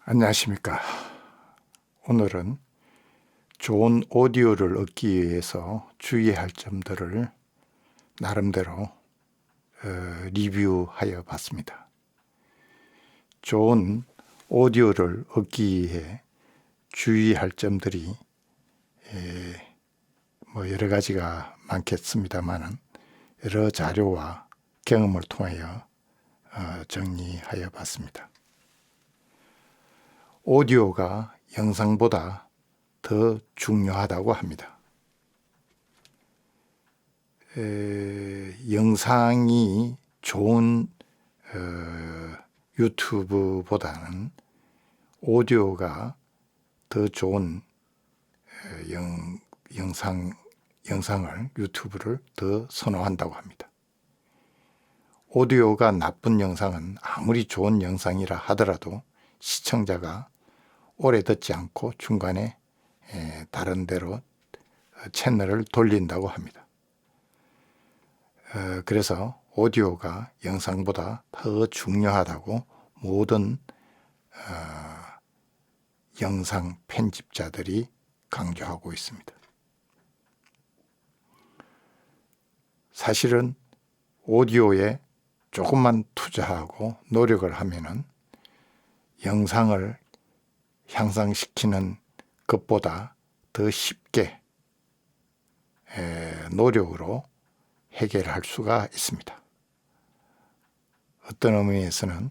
안녕하십니까. 오늘은 좋은 오디오를 얻기 위해서 주의할 점들을 나름대로 리뷰하여 봤습니다. 좋은 오디오를 얻기 위해 주의할 점들이 여러 가지가 많겠습니다만 여러 자료와 경험을 통하여 정리하여 봤습니다. 오디오가 영상보다 더 중요하다고 합니다. 영상이 좋은 유튜브보다는 오디오가 더 좋은 영상을 유튜브를 더 선호한다고 합니다. 오디오가 나쁜 영상은 아무리 좋은 영상이라 하더라도 시청자가 오래 듣지 않고 중간에 다른 데로 채널을 돌린다고 합니다. 그래서 오디오가 영상보다 더 중요하다고 모든 영상 편집자들이 강조하고 있습니다. 사실은 오디오에 조금만 투자하고 노력을 하면은 영상을 향상시키는 것보다 더 쉽게 노력으로 해결할 수가 있습니다. 어떤 의미에서는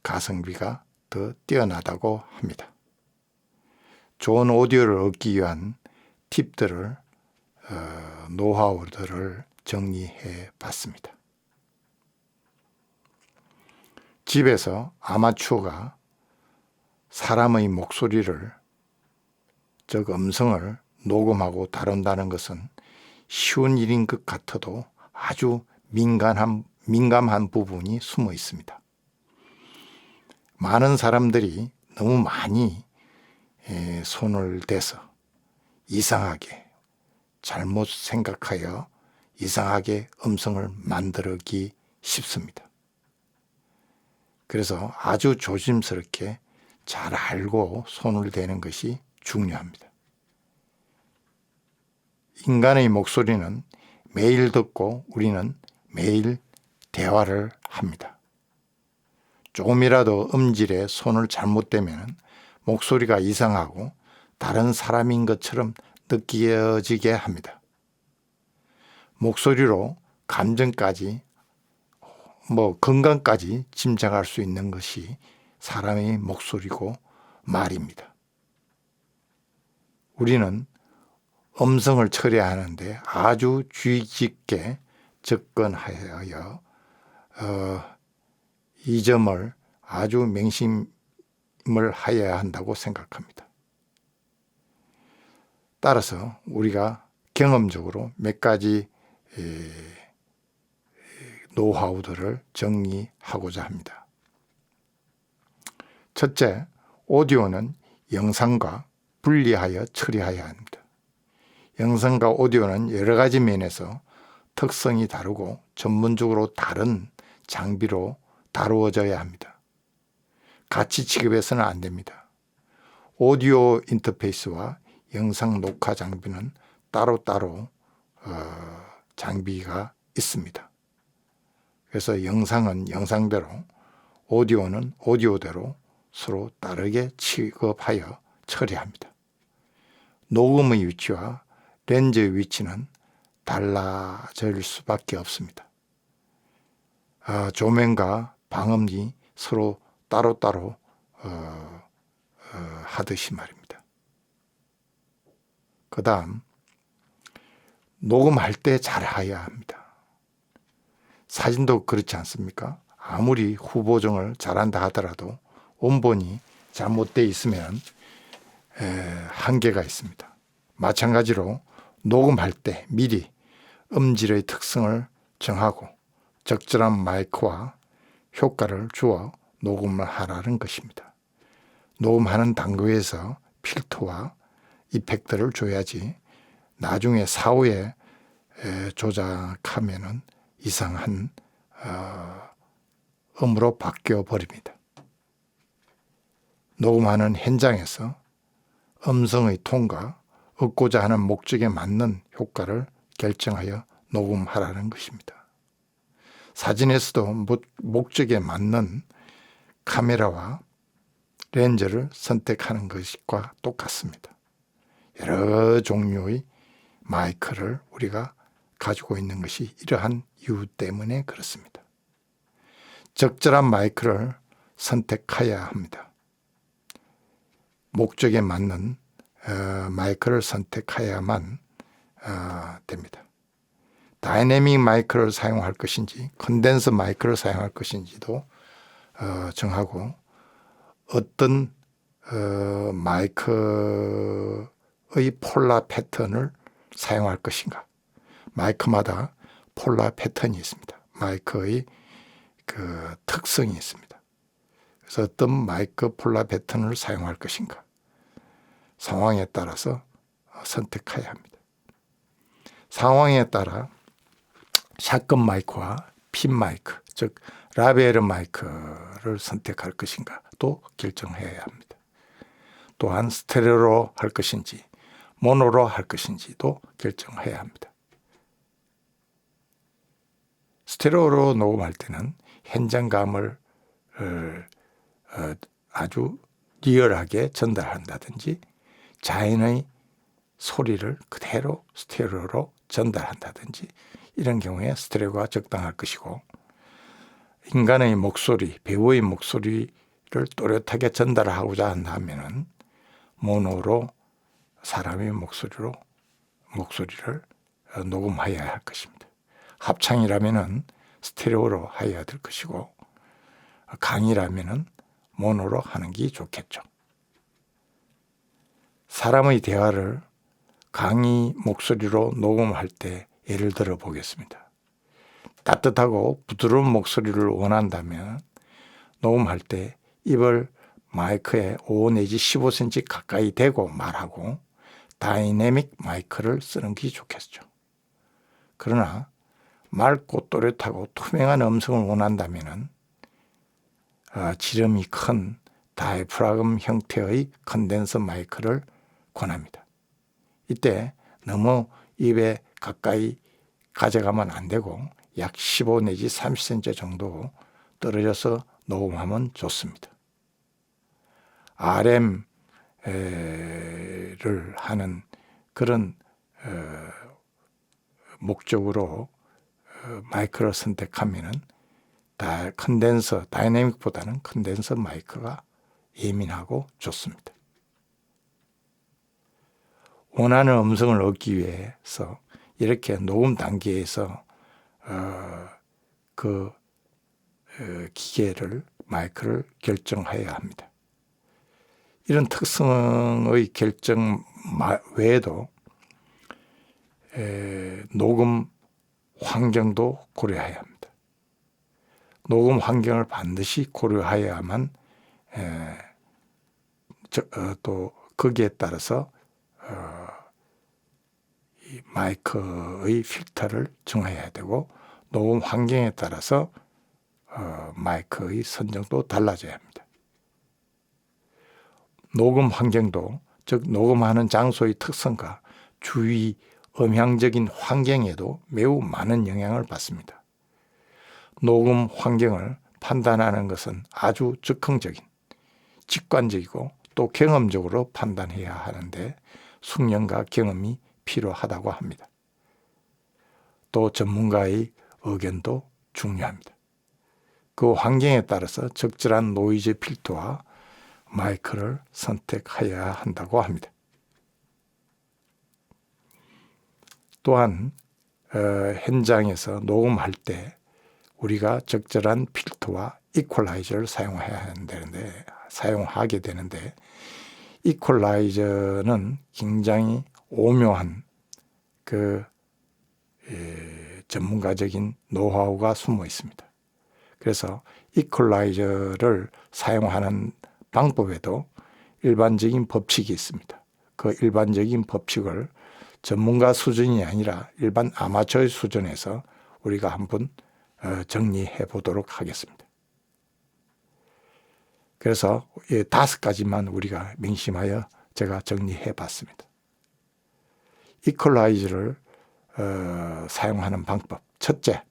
가성비가 더 뛰어나다고 합니다. 좋은 오디오를 얻기 위한 팁들을 노하우들을 정리해 봤습니다. 집에서 아마추어가 사람의 목소리를, 즉 음성을 녹음하고 다룬다는 것은 쉬운 일인 것 같아도 아주 민감한 부분이 숨어 있습니다. 많은 사람들이 너무 많이 손을 대서 이상하게 잘못 생각하여 이상하게 음성을 만들기 쉽습니다. 그래서 아주 조심스럽게 잘 알고 손을 대는 것이 중요합니다. 인간의 목소리는 매일 듣고 우리는 매일 대화를 합니다. 조금이라도 음질에 손을 잘못 대면 목소리가 이상하고 다른 사람인 것처럼 느껴지게 합니다. 목소리로 감정까지 건강까지 짐작할 수 있는 것이 사람의 목소리고 말입니다. 우리는 음성을 처리하는데 아주 주의 깊게 접근하여 이 점을 아주 명심을 하여야 한다고 생각합니다. 따라서 우리가 경험적으로 몇 가지 노하우들을 정리하고자 합니다. 첫째, 오디오는 영상과 분리하여 처리해야 합니다. 영상과 오디오는 여러 가지 면에서 특성이 다르고 전문적으로 다른 장비로 다루어져야 합니다. 같이 취급해서는 안 됩니다. 오디오 인터페이스와 영상 녹화 장비는 따로따로 장비가 있습니다. 그래서 영상은 영상대로, 오디오는 오디오대로 서로 다르게 취급하여 처리합니다. 녹음의 위치와 렌즈의 위치는 달라질 수밖에 없습니다. 조명과 방음이 서로 따로따로 하듯이 말입니다. 그 다음, 녹음할 때 잘해야 합니다. 사진도 그렇지 않습니까? 아무리 후보정을 잘한다 하더라도 원본이 잘못되어 있으면 한계가 있습니다. 마찬가지로 녹음할 때 미리 음질의 특성을 정하고 적절한 마이크와 효과를 주어 녹음을 하라는 것입니다. 녹음하는 단계에서 필터와 이펙트를 줘야지 나중에 사후에 조작하면은 이상한 음으로 바뀌어 버립니다. 녹음하는 현장에서 음성의 톤과 얻고자 하는 목적에 맞는 효과를 결정하여 녹음하라는 것입니다. 사진에서도 목적에 맞는 카메라와 렌즈를 선택하는 것과 똑같습니다. 여러 종류의 마이크를 우리가 가지고 있는 것이 이러한 이유 때문에 그렇습니다. 적절한 마이크를 선택해야 합니다. 목적에 맞는 마이크를 선택해야만 됩니다. 다이내믹 마이크를 사용할 것인지 컨덴서 마이크를 사용할 것인지도 정하고 어떤 마이크의 폴라 패턴을 사용할 것인가. 마이크마다 폴라 패턴이 있습니다. 마이크의 그 특성이 있습니다. 그래서 어떤 마이크 폴라 패턴을 사용할 것인가. 상황에 따라서 선택해야 합니다. 상황에 따라 샷건 마이크와 핀 마이크, 즉 라벨 마이크를 선택할 것인가 또 결정해야 합니다. 또한 스테레오로 할 것인지 모노로 할 것인지도 결정해야 합니다. 스테레오로 녹음할 때는 현장감을 아주 리얼하게 전달한다든지 자연의 소리를 그대로 스테레오로 전달한다든지 이런 경우에 스테레오가 적당할 것이고 인간의 목소리, 배우의 목소리를 또렷하게 전달하고자 한다면 모노로 사람의 목소리를 녹음해야 할 것입니다. 합창이라면 스테레오로 해야 될 것이고 강의라면 모노로 하는 게 좋겠죠. 사람의 대화를 강의 목소리로 녹음할 때 예를 들어 보겠습니다. 따뜻하고 부드러운 목소리를 원한다면 녹음할 때 입을 마이크에 5 내지 15cm 가까이 대고 말하고 다이내믹 마이크를 쓰는 게 좋겠죠. 그러나 맑고 또렷하고 투명한 음성을 원한다면 지름이 큰 다이프라금 형태의 컨덴서 마이크를 권합니다. 이때 너무 입에 가까이 가져가면 안 되고 약 15 내지 30cm 정도 떨어져서 녹음하면 좋습니다. RM를 하는 그런 목적으로 마이크를 선택하면은 컨덴서, 다이내믹보다는 컨덴서 마이크가 예민하고 좋습니다. 원하는 음성을 얻기 위해서 이렇게 녹음 단계에서 기계를, 마이크를 결정해야 합니다. 이런 특성의 결정 외에도 녹음 환경도 고려해야 합니다. 녹음 환경을 반드시 고려해야만 또 거기에 따라서 이 마이크의 필터를 정해야 되고 녹음 환경에 따라서 마이크의 선정도 달라져야 합니다. 녹음 환경도 즉 녹음하는 장소의 특성과 주위 음향적인 환경에도 매우 많은 영향을 받습니다. 녹음 환경을 판단하는 것은 아주 즉흥적인, 직관적이고 또 경험적으로 판단해야 하는데 숙련과 경험이 필요하다고 합니다. 또 전문가의 의견도 중요합니다. 그 환경에 따라서 적절한 노이즈 필터와 마이크를 선택해야 한다고 합니다. 또한 현장에서 녹음할 때 우리가 적절한 필터와 이퀄라이저를 사용하게 되는데 이퀄라이저는 굉장히 오묘한 전문가적인 노하우가 숨어 있습니다. 그래서 이퀄라이저를 사용하는 방법에도 일반적인 법칙이 있습니다. 그 일반적인 법칙을 전문가 수준이 아니라 일반 아마추어의 수준에서 우리가 한번 정리해 보도록 하겠습니다. 그래서 5가지만 우리가 명심하여 제가 정리해 봤습니다. 이퀄라이저를 사용하는 방법. 첫째,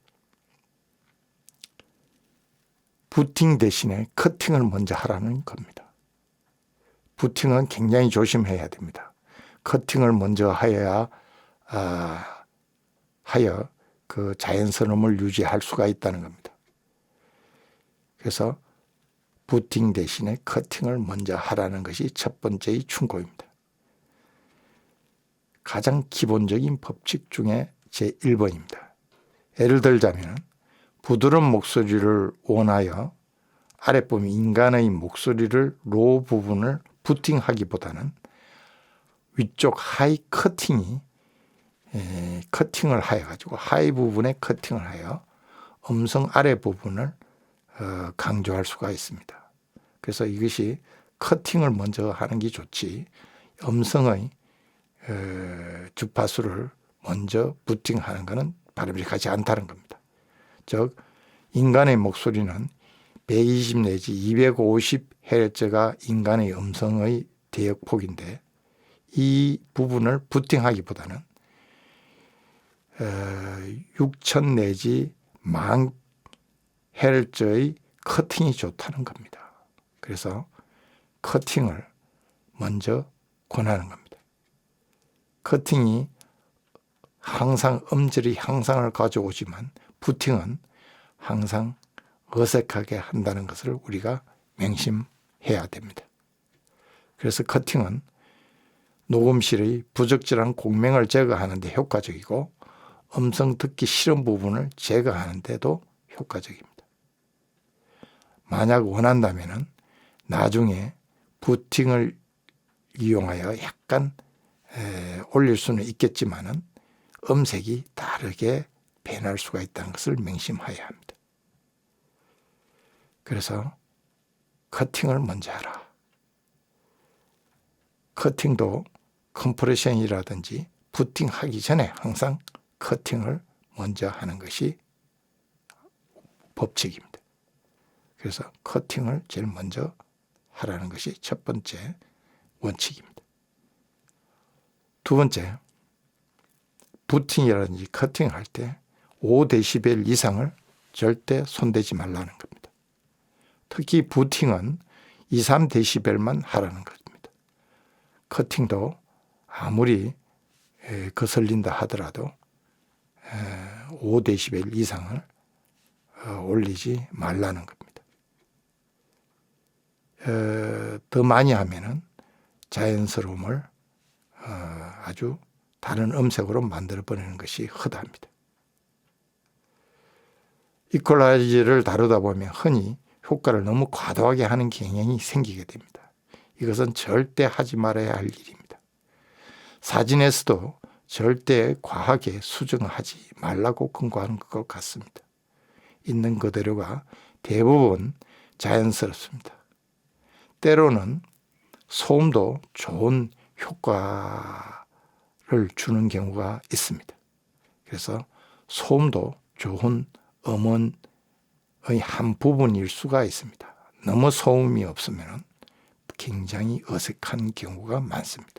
부팅 대신에 커팅을 먼저 하라는 겁니다. 부팅은 굉장히 조심해야 됩니다. 커팅을 먼저 하여야 그 자연스러움을 유지할 수가 있다는 겁니다. 그래서 부팅 대신에 커팅을 먼저 하라는 것이 첫 번째의 충고입니다. 가장 기본적인 법칙 중에 제1번입니다. 예를 들자면 부드러운 목소리를 원하여 아랫부분 인간의 목소리를 로 부분을 부팅하기보다는 위쪽 하이 커팅을 하여 가지고 하이 부분에 커팅을 하여 음성 아래 부분을 강조할 수가 있습니다. 그래서 이것이 커팅을 먼저 하는 게 좋지 음성의 주파수를 먼저 부팅하는 것은 바람직하지 않다는 겁니다. 즉 인간의 목소리는 120 내지 250Hz가 인간의 음성의 대역폭인데 이 부분을 부팅하기보다는 6000 내지 10,000 Hz의 커팅이 좋다는 겁니다. 그래서 커팅을 먼저 권하는 겁니다. 커팅이 항상 음질의 향상을 가져오지만 부팅은 항상 어색하게 한다는 것을 우리가 명심해야 됩니다. 그래서 커팅은 녹음실의 부적절한 공명을 제거하는 데 효과적이고 음성 듣기 싫은 부분을 제거하는 데도 효과적입니다. 만약 원한다면 나중에 부팅을 이용하여 약간 올릴 수는 있겠지만 음색이 다르게 변할 수가 있다는 것을 명심해야 합니다. 그래서 커팅을 먼저 하라. 커팅도 컴프레션이라든지 부팅하기 전에 항상 커팅을 먼저 하는 것이 법칙입니다. 그래서 커팅을 제일 먼저 하라는 것이 첫 번째 원칙입니다. 두 번째, 부팅이라든지 커팅할 때 5dB 이상을 절대 손대지 말라는 겁니다. 특히 부팅은 2, 3dB만 하라는 겁니다. 커팅도 아무리 거슬린다 하더라도 5dB 이상을 올리지 말라는 겁니다. 더 많이 하면은 자연스러움을 아주 다른 음색으로 만들어버리는 것이 허다합니다. 이퀄라이저를 다루다 보면 흔히 효과를 너무 과도하게 하는 경향이 생기게 됩니다. 이것은 절대 하지 말아야 할 일입니다. 사진에서도 절대 과하게 수정하지 말라고 권고하는 것 같습니다. 있는 그대로가 대부분 자연스럽습니다. 때로는 소음도 좋은 효과를 주는 경우가 있습니다. 그래서 소음도 좋은 음원의 한 부분일 수가 있습니다. 너무 소음이 없으면 굉장히 어색한 경우가 많습니다.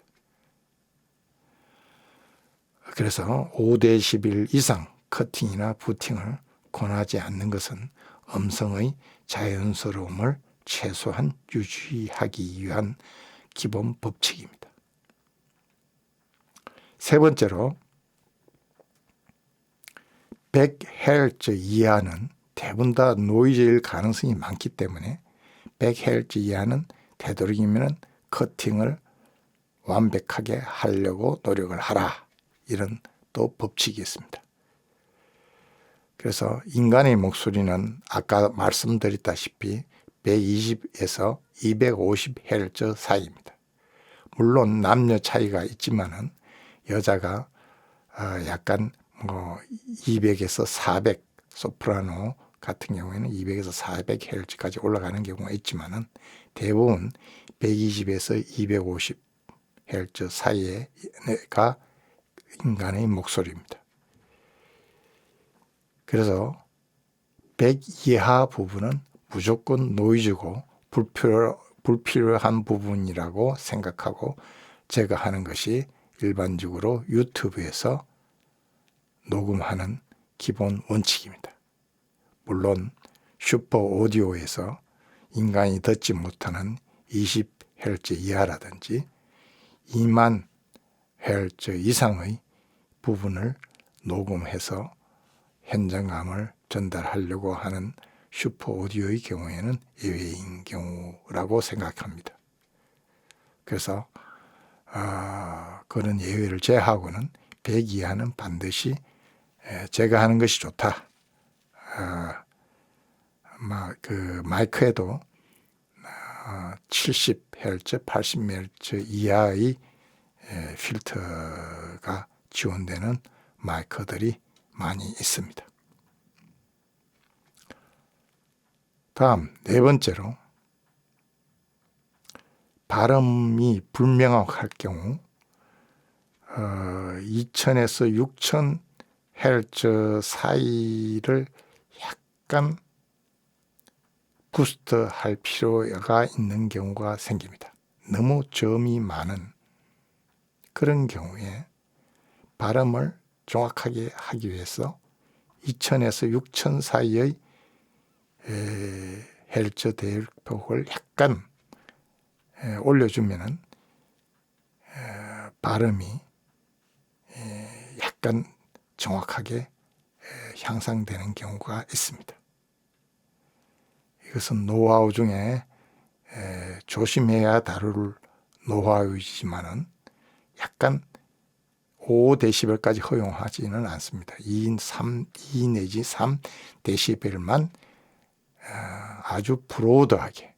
그래서 5dB 이상 커팅이나 부팅을 권하지 않는 것은 음성의 자연스러움을 최소한 유지하기 위한 기본 법칙입니다. 세 번째로 100Hz 이하는 대부분 다 노이즈일 가능성이 많기 때문에 100Hz 이하는 되도록이면 커팅을 완벽하게 하려고 노력을 하라. 이런 또 법칙이 있습니다. 그래서 인간의 목소리는 아까 말씀드렸다시피 120에서 250Hz 사이입니다. 물론 남녀 차이가 있지만은 여자가 약간 200에서 400 소프라노 같은 경우에는 200에서 400Hz까지 올라가는 경우가 있지만은 대부분 120에서 250Hz 사이가 인간의 목소리입니다. 그래서 100 이하 부분은 무조건 노이즈고 불필요한 부분이라고 생각하고 제거하는 것이 일반적으로 유튜브에서 녹음하는 기본 원칙입니다. 물론 슈퍼 오디오에서 인간이 듣지 못하는 20Hz 이하라든지 2만 Hz 이상의 부분을 녹음해서 현장감을 전달하려고 하는 슈퍼 오디오의 경우에는 예외인 경우라고 생각합니다. 그래서 그런 예외를 제하고는 100 이하는 반드시 제거하는 것이 좋다. 그 마이크에도 70Hz, 80Hz 이하의 필터가 지원되는 마이크들이 많이 있습니다. 다음 네 번째로 발음이 불명확할 경우 2000에서 6000Hz 사이를 약간 부스트할 필요가 있는 경우가 생깁니다. 너무 저음이 많은 그런 경우에 발음을 정확하게 하기 위해서 2000에서 6000 사이의 헬츠 대폭을 약간 올려주면은 발음이 약간 정확하게 향상되는 경우가 있습니다. 이것은 노하우 중에 조심해야 다룰 노하우이지만은 약간 5dB까지 허용하지는 않습니다. 2 내지 3dB만 아주 브로드하게,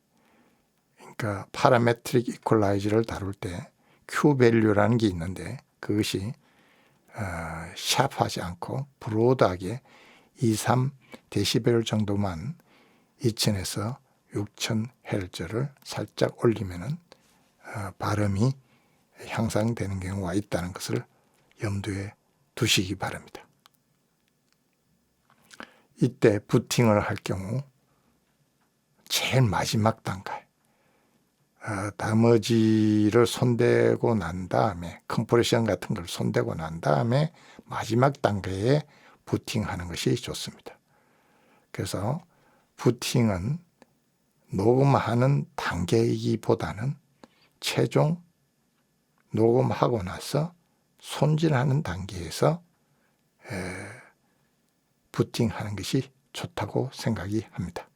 그러니까 파라메트릭 이퀄라이저를 다룰 때 Q 밸류라는 게 있는데 그것이 샵하지 않고 브로드하게 2, 3dB 정도만 2000에서 6000Hz를 살짝 올리면은 발음이 향상되는 경우가 있다는 것을 염두에 두시기 바랍니다. 이때 부팅을 할 경우 제일 마지막 단계, 다머지를 손대고 난 다음에 컴프레션 같은 걸 손대고 난 다음에 마지막 단계에 부팅하는 것이 좋습니다. 그래서 부팅은 녹음하는 단계이기보다는 최종 녹음하고 나서 손질하는 단계에서 부팅하는 것이 좋다고 생각이 합니다.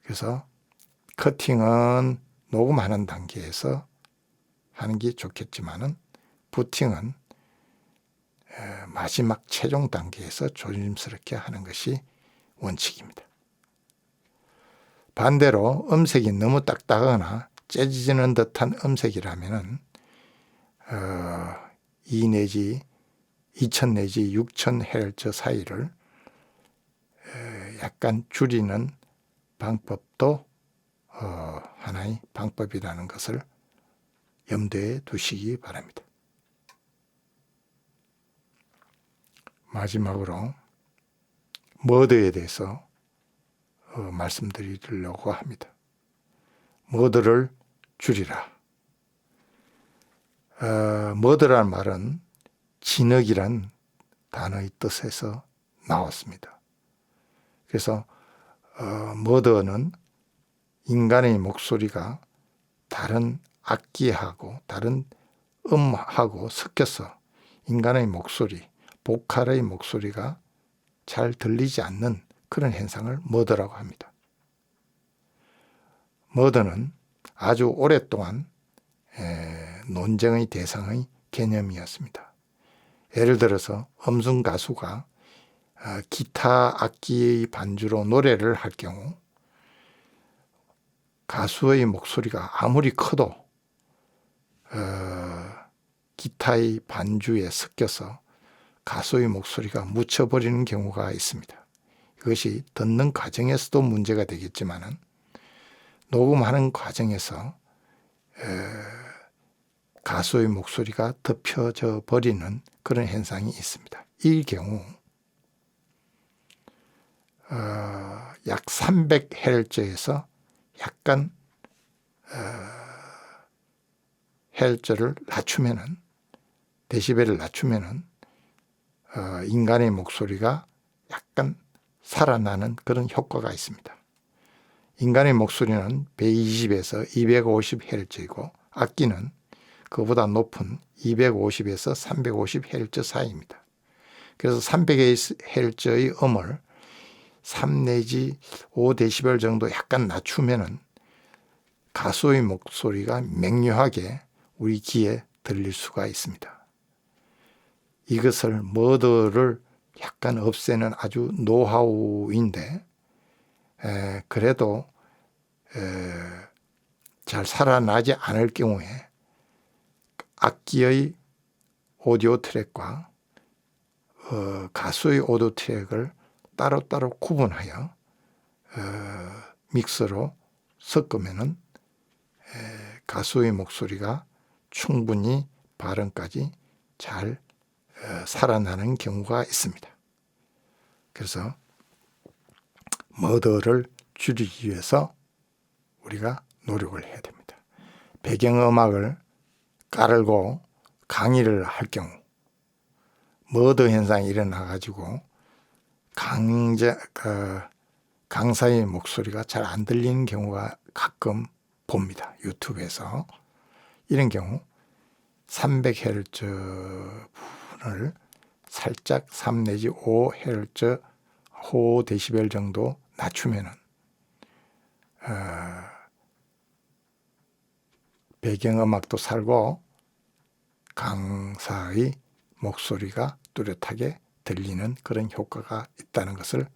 그래서 커팅은 녹음하는 단계에서 하는 게 좋겠지만은 부팅은 마지막 최종 단계에서 조심스럽게 하는 것이 원칙입니다. 반대로 음색이 너무 딱딱하거나 째지는 듯한 음색이라면은 2 내지 2000 내지 6000Hz 사이를 약간 줄이는 방법도 하나의 방법이라는 것을 염두에 두시기 바랍니다. 마지막으로 머드에 대해서 말씀드리려고 합니다. 머드를 줄이라. 머드란 말은 진흙이란 단어의 뜻에서 나왔습니다. 그래서 머드는 인간의 목소리가 다른 악기하고 다른 음하고 섞여서 인간의 목소리, 보컬의 목소리가 잘 들리지 않는 그런 현상을 머드라고 합니다. 머드는 아주 오랫동안 논쟁의 대상의 개념이었습니다. 예를 들어서 음성 가수가 기타 악기의 반주로 노래를 할 경우 가수의 목소리가 아무리 커도 기타의 반주에 섞여서 가수의 목소리가 묻혀버리는 경우가 있습니다. 이것이 듣는 과정에서도 문제가 되겠지만은 녹음하는 과정에서 가수의 목소리가 덮여져 버리는 그런 현상이 있습니다. 이 경우 약 300Hz에서 약간 Hz를 낮추면은, 데시벨을 낮추면은 인간의 목소리가 약간 살아나는 그런 효과가 있습니다. 인간의 목소리는 120에서 250Hz이고 악기는 그보다 높은 250에서 350Hz 사이입니다. 그래서 300Hz의 음을 3 내지 5dB 정도 약간 낮추면은 가수의 목소리가 명료하게 우리 귀에 들릴 수가 있습니다. 이것을 머더를 약간 없애는 아주 노하우인데 그래도 잘 살아나지 않을 경우에 악기의 오디오 트랙과 가수의 오디오 트랙을 따로따로 구분하여 믹서로 섞으면은 가수의 목소리가 충분히 발음까지 잘 살아나는 경우가 있습니다. 그래서 머더를 줄이기 위해서 우리가 노력을 해야 됩니다. 배경음악을 깔고 강의를 할 경우 머더 현상이 일어나 가지고 강사의 목소리가 잘 안 들리는 경우가 가끔 봅니다. 유튜브에서. 이런 경우 300Hz 부분을 살짝 3 내지 5Hz, 5dB 정도 낮추면은 배경음악도 살고 강사의 목소리가 뚜렷하게 들리는 그런 효과가 있다는 것을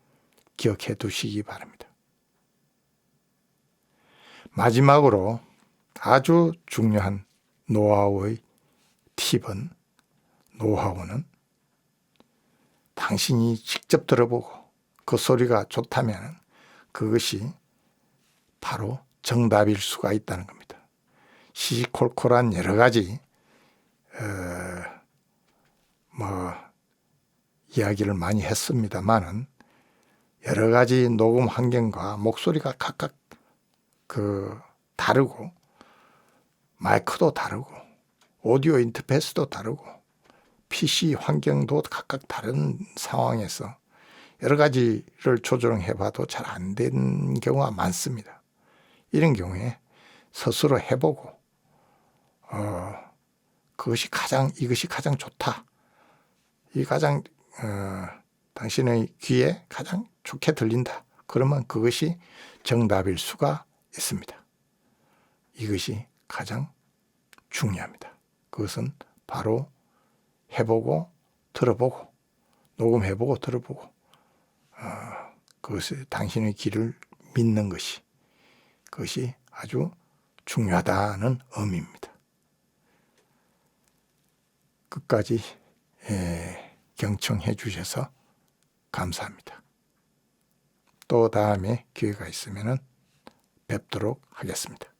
기억해 두시기 바랍니다. 마지막으로 아주 중요한 노하우는 당신이 직접 들어보고 그 소리가 좋다면 그것이 바로 정답일 수가 있다는 겁니다. 시시콜콜한 여러 가지 이야기를 많이 했습니다만은 여러 가지 녹음 환경과 목소리가 각각 다르고 마이크도 다르고 오디오 인터페이스도 다르고 PC 환경도 각각 다른 상황에서 여러 가지를 조정해 봐도 잘 안 되는 경우가 많습니다. 이런 경우에 스스로 해보고 이것이 가장 좋다. 이 가장 당신의 귀에 가장 좋게 들린다. 그러면 그것이 정답일 수가 있습니다. 이것이 가장 중요합니다. 그것은 바로 해보고 들어보고 녹음해보고 들어보고 그것을 당신의 귀를 믿는 그것이 아주 중요하다는 의미입니다. 끝까지 경청해 주셔서 감사합니다. 또 다음에 기회가 있으면 뵙도록 하겠습니다.